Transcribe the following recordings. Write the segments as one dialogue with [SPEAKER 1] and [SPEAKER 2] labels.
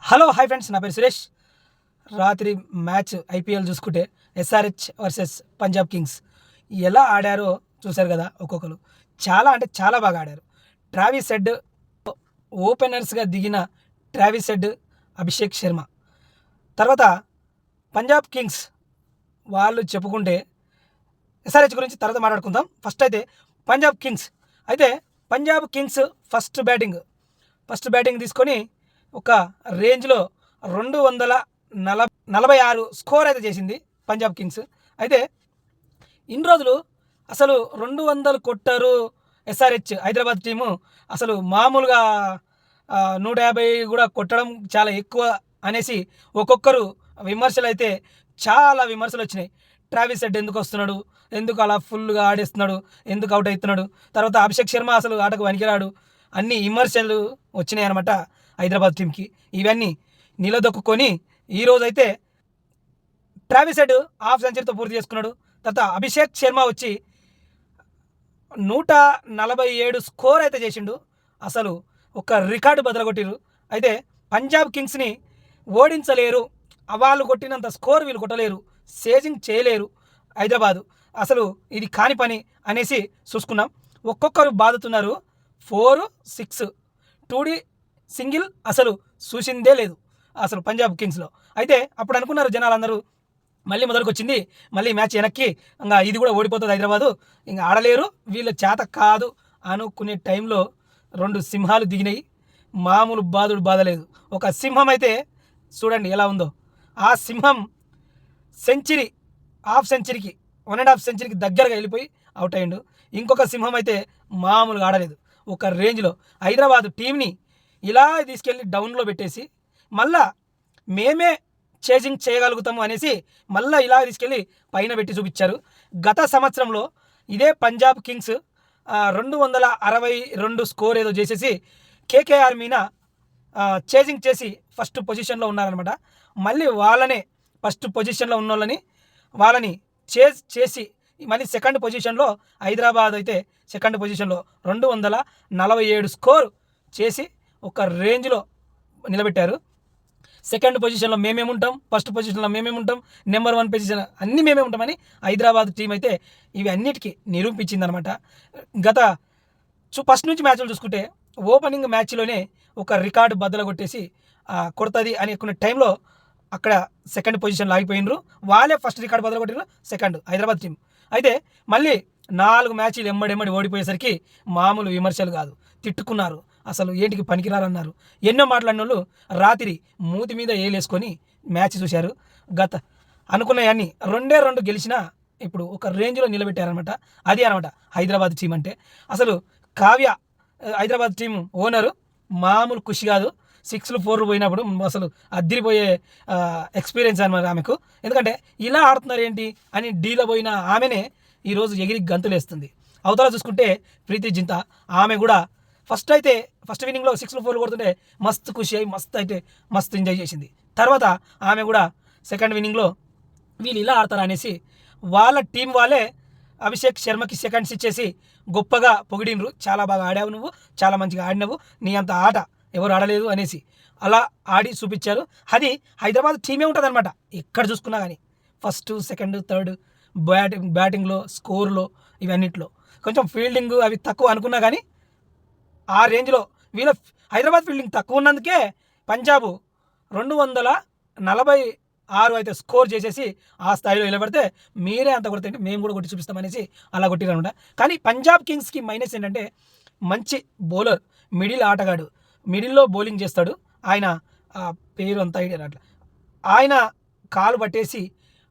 [SPEAKER 1] Hello hi friends, నా పేరు సురేష్. రాత్రి మ్యాచ్ ఐపీఎల్ చూసుకుంటే ఎస్ఆర్హెచ్ వర్సెస్ పంజాబ్ కింగ్స్ ఎలా ఆడారో చూశారు కదా. ఒక్కొక్కరు చాలా అంటే చాలా బాగా ఆడారు. ట్రావిస్ హెడ్ ఓపెనర్స్గా దిగిన ట్రావిస్ హెడ్, అభిషేక్ శర్మ. తర్వాత పంజాబ్ కింగ్స్ వాళ్ళు చెప్పుకుంటే ఎస్ఆర్హెచ్ గురించి తర్వాత మాట్లాడుకుందాం. ఫస్ట్ అయితే పంజాబ్ కింగ్స్. అయితే పంజాబ్ కింగ్స్ ఫస్ట్ బ్యాటింగ్ తీసుకొని ఒక రేంజ్లో 246 స్కోర్ అయితే చేసింది పంజాబ్ కింగ్స్. అయితే ఇన్ని రోజులు అసలు 200 కొట్టారు ఎస్ఆర్హెచ్ హైదరాబాద్ టీము. అసలు మామూలుగా 150 కూడా కొట్టడం చాలా ఎక్కువ అనేసి ఒక్కొక్కరు విమర్శలు అయితే చాలా విమర్శలు వచ్చినాయి. ట్రావిస్ హెడ్ ఎందుకు వస్తున్నాడు, ఎందుకు అలా ఫుల్గా ఆడేస్తున్నాడు, ఎందుకు అవుట్ అవుతున్నాడు, తర్వాత అభిషేక్ శర్మ అసలు ఆటకు వనికిరాడు, అన్ని విమర్శలు వచ్చినాయి అనమాట హైదరాబాద్ టీంకి. ఇవన్నీ నిలదొక్కుని ఈరోజైతే ట్రావిస్ హెడ్ హాఫ్ సెంచరీతో పూర్తి చేసుకున్నాడు. తర్వాత అభిషేక్ శర్మ వచ్చి 147 స్కోర్ అయితే చేసిండు. అసలు ఒక రికార్డు బదలగొట్టిరు. అయితే పంజాబ్ కింగ్స్ని ఓడించలేరు, వాళ్ళు కొట్టినంత స్కోర్ వీళ్ళు కొట్టలేరు, సేజింగ్ చేయలేరు హైదరాబాదు. అసలు ఇది కాని పని అనేసి చూసుకున్నాం. ఒక్కొక్కరు బాదుతున్నారు. 4, 6 2D సింగిల్ అసలు చూసిందే లేదు అసలు పంజాబ్ కింగ్స్లో. అయితే అప్పుడు అనుకున్నారు జనాలందరూ, మళ్ళీ మొదలుకు వచ్చింది, మళ్ళీ మ్యాచ్ వెనక్కి, ఇంకా ఇది కూడా ఓడిపోతుంది హైదరాబాదు, ఇంకా ఆడలేరు, వీళ్ళ చేత కాదు అనుకునే టైంలో 2 సింహాలు దిగినాయి. మామూలు బాధలేదు. ఒక సింహం అయితే చూడండి ఎలా ఉందో. ఆ సింహం సెంచరీ, హాఫ్ సెంచరీకి 1.5 సెంచరీకి దగ్గరగా వెళ్ళిపోయి అవుట్ అయ్యిండు. ఇంకొక సింహం అయితే మామూలుగా ఆడలేదు. ఒక రేంజ్లో హైదరాబాదు టీంని ఇలా తీసుకెళ్ళి డౌన్లో పెట్టేసి మళ్ళా మేమే చేజింగ్ చేయగలుగుతాము అనేసి మళ్ళీ ఇలా తీసుకెళ్ళి పైన పెట్టి చూపించారు. గత సంవత్సరంలో ఇదే పంజాబ్ కింగ్స్ 262 స్కోర్ ఏదో చేసేసి కేకేఆర్ మీద చేజింగ్ చేసి ఫస్ట్ పొజిషన్లో ఉన్నారనమాట. మళ్ళీ వాళ్ళనే ఫస్ట్ పొజిషన్లో ఉన్న వాళ్ళని చేజ్ చేసి మళ్ళీ సెకండ్ పొజిషన్లో హైదరాబాద్ అయితే సెకండ్ పొజిషన్లో 247 స్కోర్ చేసి ఒక రేంజ్లో నిలబెట్టారు. సెకండ్ పొజిషన్లో మేమేముంటాం, ఫస్ట్ పొజిషన్లో మేమేముంటాం, నెంబర్ 1 పొజిషన్ అన్నీ మేమే ఉంటామని హైదరాబాద్ టీం అయితే ఇవి అన్నిటికీ నిరూపించిందనమాట. గత ఫస్ట్ నుంచి మ్యాచ్లు చూసుకుంటే ఓపెనింగ్ మ్యాచ్లోనే ఒక రికార్డు బద్దలు కొట్టేసి కొడుతుంది అనుకునే టైంలో అక్కడ సెకండ్ పొజిషన్లో ఆగిపోయినరు. వాళ్ళే ఫస్ట్ రికార్డు బద్దలు కొట్టినారు, సెకండ్ హైదరాబాద్ టీం. అయితే మళ్ళీ 4 మ్యాచ్లు ఎమ్మడెమ్మడి ఓడిపోయేసరికి మామూలు విమర్శలు కాదు, తిట్టుకున్నారు. అసలు ఏంటికి పనికిరారన్నారు. ఎన్నో మాట్లాడిన వాళ్ళు రాత్రి మూతి మీద ఏలేసుకొని మ్యాచ్ చూశారు. గత అనుకున్నవన్నీ 2 గెలిచినా ఇప్పుడు ఒక రేంజ్లో నిలబెట్టారనమాట. అది అనమాట హైదరాబాద్ టీం అంటే. అసలు కావ్య హైదరాబాద్ టీం ఓనరు మామూలు ఖుషి కాదు. 6లు 4లు పోయినప్పుడు అసలు అద్దిరిపోయే ఎక్స్పీరియన్స్ అనమాట ఆమెకు. ఎందుకంటే ఇలా ఆడుతున్నారు ఏంటి అని డీలో పోయిన ఆమెనే ఈరోజు ఎగిరి గంతులేస్తుంది. అవతల చూసుకుంటే ప్రీతి జింతా, ఆమె కూడా ఫస్ట్ ఇన్నింగ్లో 6లు 4లు కొడుతుంటే మస్తు ఖుషి అయ్యి మస్తు ఎంజాయ్ చేసింది. తర్వాత ఆమె కూడా సెకండ్ ఇన్నింగ్లో వీళ్ళు ఇలా ఆడతారు అనేసి వాళ్ళ టీం వాళ్ళే అభిషేక్ శర్మకి సెకండ్స్ ఇచ్చేసి గొప్పగా పొగిడినరు. చాలా బాగా ఆడావు నువ్వు, చాలా మంచిగా ఆడినవు, నీ అంత ఆట ఎవరు ఆడలేదు అనేసి అలా ఆడి చూపించారు. అది హైదరాబాద్ టీమే ఉంటుంది అనమాట. ఎక్కడ చూసుకున్నా కానీ ఫస్ట్, సెకండ్, థర్డ్ బ్యాటింగ్లో, స్కోర్లో, ఇవన్నిట్లో కొంచెం ఫీల్డింగ్ అవి తక్కువ అనుకున్నా కానీ ఆ రేంజ్లో వీళ్ళ హైదరాబాద్ ఫీల్డింగ్ తక్కువ ఉన్నందుకే పంజాబ్ 246 అయితే స్కోర్ చేసేసి ఆ స్థాయిలో నిలబడితే మీరే అంత కొడితే మేము కూడా కొట్టి చూపిస్తామనేసి అలా కొట్టిరనమాట. కానీ పంజాబ్ కింగ్స్కి మైనస్ ఏంటంటే మంచి బౌలర్, మిడిల్ ఆటగాడు, మిడిల్లో బౌలింగ్ చేస్తాడు. ఆయన పేరు అంత ఐడియా అట్లా, ఆయన కాలు పట్టేసి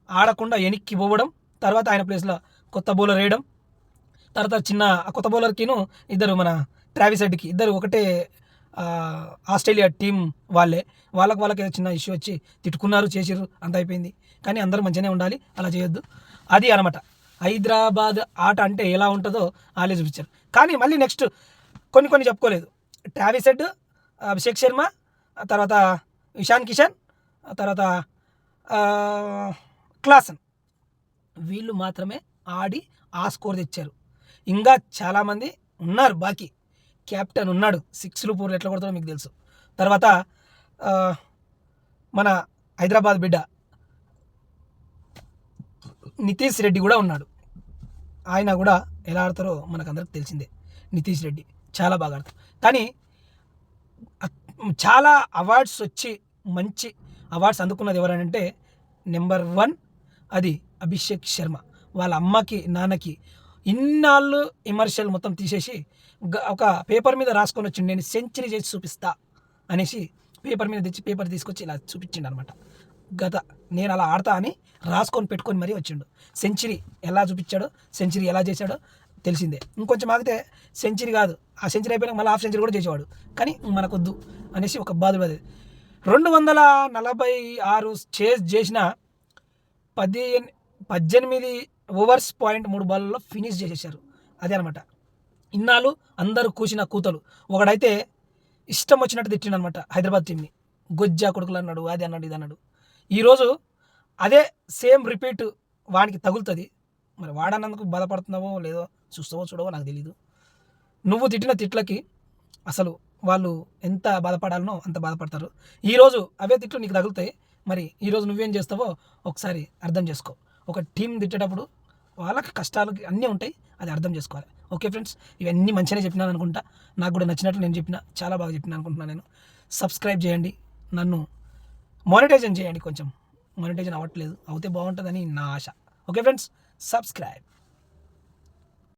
[SPEAKER 1] ఆడకుండా వెనక్కి పోవడం, తర్వాత ఆయన ప్లేస్లో కొత్త బౌలర్ వేయడం, తర్వాత కొత్త బౌలర్కిను ఇద్దరు మన ట్రావిస్ హెడ్కి ఇద్దరు ఒకటే ఆస్ట్రేలియా టీం వాళ్ళకి ఏదో చిన్న ఇష్యూ వచ్చి తిట్టుకున్నారు, చేసిర్రు, అంత అయిపోయింది. కానీ అందరూ మంచిగానే ఉండాలి, అలా చేయొద్దు. అది అనమాట హైదరాబాద్ ఆట అంటే ఎలా ఉంటుందో వాళ్ళే చూపించారు. కానీ మళ్ళీ నెక్స్ట్ కొన్ని చెప్పుకోలేదు. ట్రావిస్ హెడ్, అభిషేక్ శర్మ, తర్వాత ఇషాన్ కిషన్, తర్వాత క్లాసన్, వీళ్ళు మాత్రమే ఆడి ఆ స్కోర్ తెచ్చారు. ఇంకా చాలామంది ఉన్నారు బాకీ. కెప్టెన్ ఉన్నాడు, 6లు 4లు ఎట్లా కొడతాడో మీకు తెలుసు. తర్వాత మన హైదరాబాద్ బిడ్డ నితీష్ రెడ్డి కూడా ఉన్నాడు. ఆయన కూడా ఎలా ఆడతారో మనకు అందరికి తెలిసిందే. నితీష్ రెడ్డి చాలా బాగా ఆడతారు. కానీ చాలా అవార్డ్స్ వచ్చి మంచి అవార్డ్స్ అందుకున్నది ఎవరనంటే నెంబర్ 1 అది అభిషేక్ శర్మ. వాళ్ళ అమ్మకి నాన్నకి ఇన్నాళ్ళు విమర్శలు మొత్తం తీసేసి ఒక పేపర్ మీద రాసుకొని వచ్చి నేను సెంచరీ చేసి చూపిస్తా అనేసి పేపర్ మీద తెచ్చి పేపర్ తీసుకొచ్చి ఇలా చూపించిండు అనమాట. నేను అలా ఆడతా అని రాసుకొని పెట్టుకొని మరీ వచ్చిండు. సెంచరీ ఎలా చూపించాడో, సెంచరీ ఎలా చేశాడో తెలిసిందే. ఇంకొంచెం ఆగితే సెంచరీ కాదు, ఆ సెంచరీ అయిపోయినా మళ్ళీ హాఫ్ సెంచరీ కూడా చేసేవాడు. కానీ మనకొద్దు అనేసి ఒక బాధ 246 చేజ్ చేసిన 18 ఓవర్స్ .3 ఫినిష్ చేసేసారు. అదే అనమాట. ఇన్నాళ్ళు అందరూ కూసిన కూతలు. ఒకడైతే ఇష్టం వచ్చినట్టు తిట్టిండు అనమాట హైదరాబాద్ టీంని. గొజ్జా కొడుకులు అన్నాడు, అది అన్నాడు, ఇది అన్నాడు. ఈరోజు అదే సేమ్ రిపీట్ వానికి తగులుతుంది. మరి వాడన్నందుకు బాధపడుతున్నావో లేదో చూడవో నాకు తెలీదు. నువ్వు తిట్టిన తిట్లకి అసలు వాళ్ళు ఎంత బాధపడాలనో అంత బాధపడతారు. ఈరోజు అవే తిట్లు నీకు తగులుతాయి. మరి ఈరోజు నువ్వేం చేస్తావో ఒకసారి అర్థం చేసుకో. ఒక టీం తిట్టేటప్పుడు వాళ్ళకి కష్టాలు అన్నీ ఉంటాయి, అది అర్థం చేసుకోవాలి. ఓకే ఫ్రెండ్స్, ఇవన్నీ మంచిగానే చెప్పినాను అనుకుంటా. నాకు కూడా నచ్చినట్లు నేను చెప్పిన, చాలా బాగా చెప్పినా అనుకుంటున్నాను నేను. సబ్స్క్రైబ్ చేయండి, నన్ను మానిటైజేషన్ చేయండి. కొంచెం మానిటైజేషన్ అవ్వట్లేదు, అవుతే బాగుంటుందని నా ఆశ. Okay friends, subscribe.